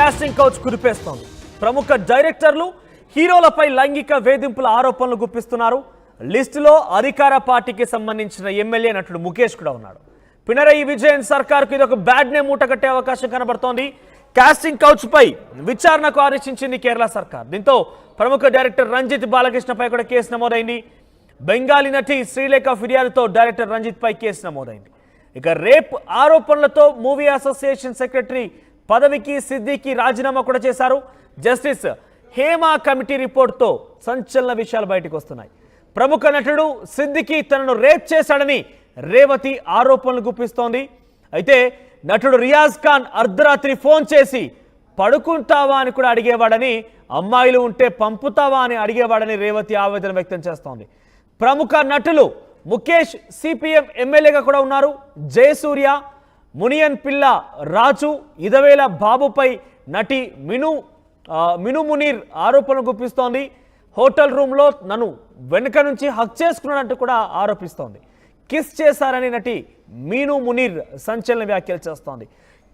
Casting couch కురిపేస్తోంది. ప్రముఖ డైరెక్టర్లు హీరోలపై లైంగిక వేధింపుల ఆరోపణలు గుప్పిస్తున్నారు. లిస్టులో అధికార పార్టీకి సంబంధించిన ఎమ్మెల్యే నటుడు ముఖేష్ కూడా ఉన్నాడు. పినరయి విజయన్ సర్కార్కు ఇది ఒక బ్యాడ్ నేమ్ మూటగట్టే అవకాశం కనబడుతోంది. కాస్టింగ్ కౌచ్ పై విచారణకు ఆదేశించింది కేరళ సర్కార్. దీంతో ప్రముఖ డైరెక్టర్ రంజిత్ బాలకృష్ణపై కూడా కేసు నమోదైంది. బెంగాలీ నటి శ్రీలేఖ ఫిర్యాదుతో డైరెక్టర్ రంజిత్ పై కేసు నమోదైంది. ఇక రేప్ ఆరోపణలతో మూవీ అసోసియేషన్ సెక్రటరీ పదవికి సిద్దికి రాజీనామా కూడా చేశారు. జస్టిస్ హేమా కమిటీ రిపోర్ట్తో సంచలన విషయాలు బయటకు వస్తున్నాయి. ప్రముఖ నటుడు సిద్దికి తనను రేప్ చేశాడని రేవతి ఆరోపణలు గుప్పిస్తోంది. అయితే నటుడు రియాజ్ ఖాన్ అర్ధరాత్రి ఫోన్ చేసి పడుకుంటావా అని కూడా అడిగేవాడని, అమ్మాయిలు ఉంటే పంపుతావా అని అడిగేవాడని రేవతి ఆవేదన వ్యక్తం చేస్తోంది. ప్రముఖ నటులు ముఖేష్ సిపిఎం ఎమ్మెల్యేగా కూడా ఉన్నారు. జయసూర్య, మునియన్ పిల్ల రాజు, ఇదవేల బాబుపై నటి మిను మునీర్ ఆరోపణలు గుప్పిస్తోంది. హోటల్ రూమ్లో నన్ను వెనుక నుంచి హక్ చేసుకున్నాడంటూ కూడా ఆరోపిస్తోంది. కిస్ చేశారని నటి మీను మునీర్ సంచలన వ్యాఖ్యలు చేస్తోంది.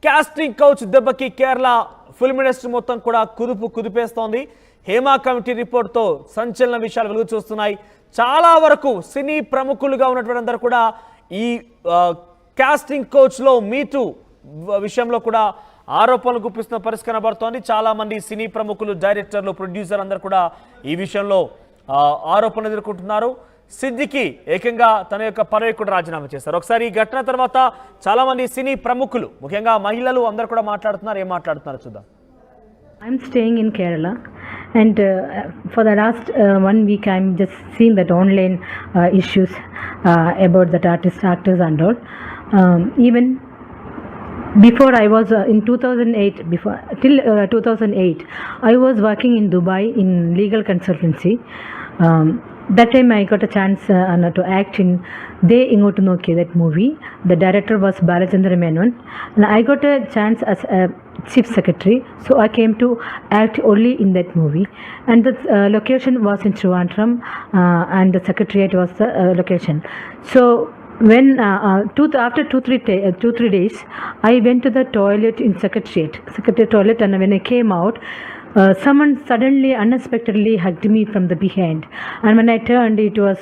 కాస్టింగ్ కౌచ్ దెబ్బకి కేరళ ఫిల్మ్ ఇండస్ట్రీ మొత్తం కూడా కుదిపేస్తోంది. హేమా కమిటీ రిపోర్ట్తో సంచలన విషయాలు వెలుగు చూస్తున్నాయి. చాలా వరకు సినీ ప్రముఖులుగా ఉన్నటువంటి అందరూ కూడా ఈ కాస్టింగ్ కోచ్లో మీటూ విషయంలో కూడా ఆరోపణలు గుప్పిస్తున్న పరిస్థితి కనబడుతోంది. చాలామంది సినీ ప్రముఖులు, డైరెక్టర్లు, ప్రొడ్యూసర్ అందరూ కూడా ఈ విషయంలో ఆరోపణలు ఎదుర్కొంటున్నారు. సిద్దికి ఏకంగా తన యొక్క పదవి కూడా రాజీనామా చేశారు. ఒకసారి ఈ ఘటన తర్వాత చాలామంది సినీ ప్రముఖులు, ముఖ్యంగా మహిళలు అందరూ కూడా మాట్లాడుతున్నారు. ఏం మాట్లాడుతున్నారు చూద్దాం. I'm staying in Kerala, and for the last 1 week I'm just seeing that online issues about that actors and all. Even before I was in 2008, till 2008 I was working in Dubai in legal consultancy. That time I got a chance to act in De Ingotu Noke, that movie. The director was Balachandra Menon, and I got a chance as a chief secretary, so I came to act only in that movie. And the location was in Trivandrum, and the secretariat was the location. So when after 2-3 days I went to the toilet in secretariat toilet, and when I came out, someone suddenly unexpectedly hugged me from the behind, and when I turned, it was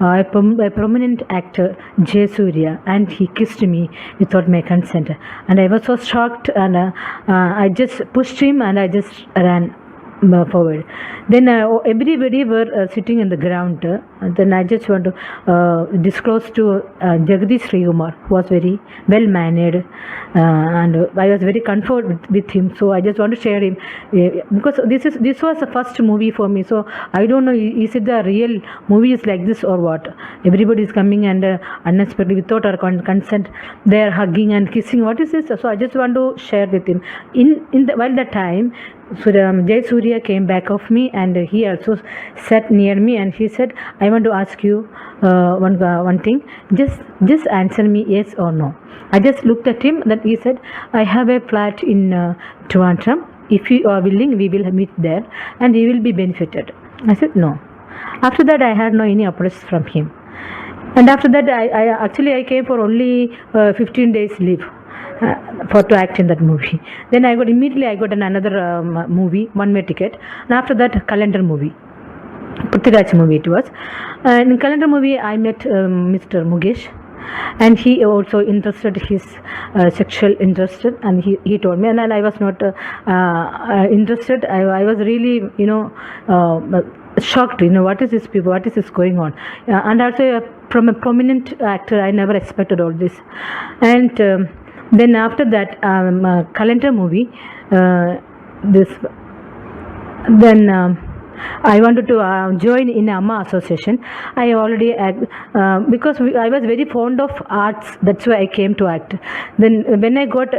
a prominent actor, Jayasuriya, and he kissed me without my consent, and I was so shocked, and I just pushed him and I just ran forward. Then everybody were sitting in the ground, and then I just want to disclose to Jagadish Srikumar, who was very well mannered, and I was very comfort with him, so I just want to share him, because this was the first movie for me, so I don't know, is it the real movies like this or what? Everybody is coming and unexpectedly without our consent they are hugging and kissing. What is this? So I just want to share with him. While that time, so Jay Surya came back of me, and he also sat near me, and he said, I want to ask you one thing. Just answer me yes or no. I just looked at him, then he said, I have a flat in Trivandrum. If you are willing, we will meet there and we will be benefited. I said no. After that I had no any approach from him, and after that I came for only 15 days leave for to act in that movie. Then I got another movie, one-way ticket, and after that calendar movie, Prithviraj movie it was. And in calendar movie I met Mr. Mukesh, and he also interested his sexual interest, and he told me, and I was not interested. I was really shocked, what is this going on, and also from a prominent actor I never expected all this. And then after that calendar movie, I wanted to join in Amma Association. I already because I was very fond of arts, that's why I came to act. Then when I got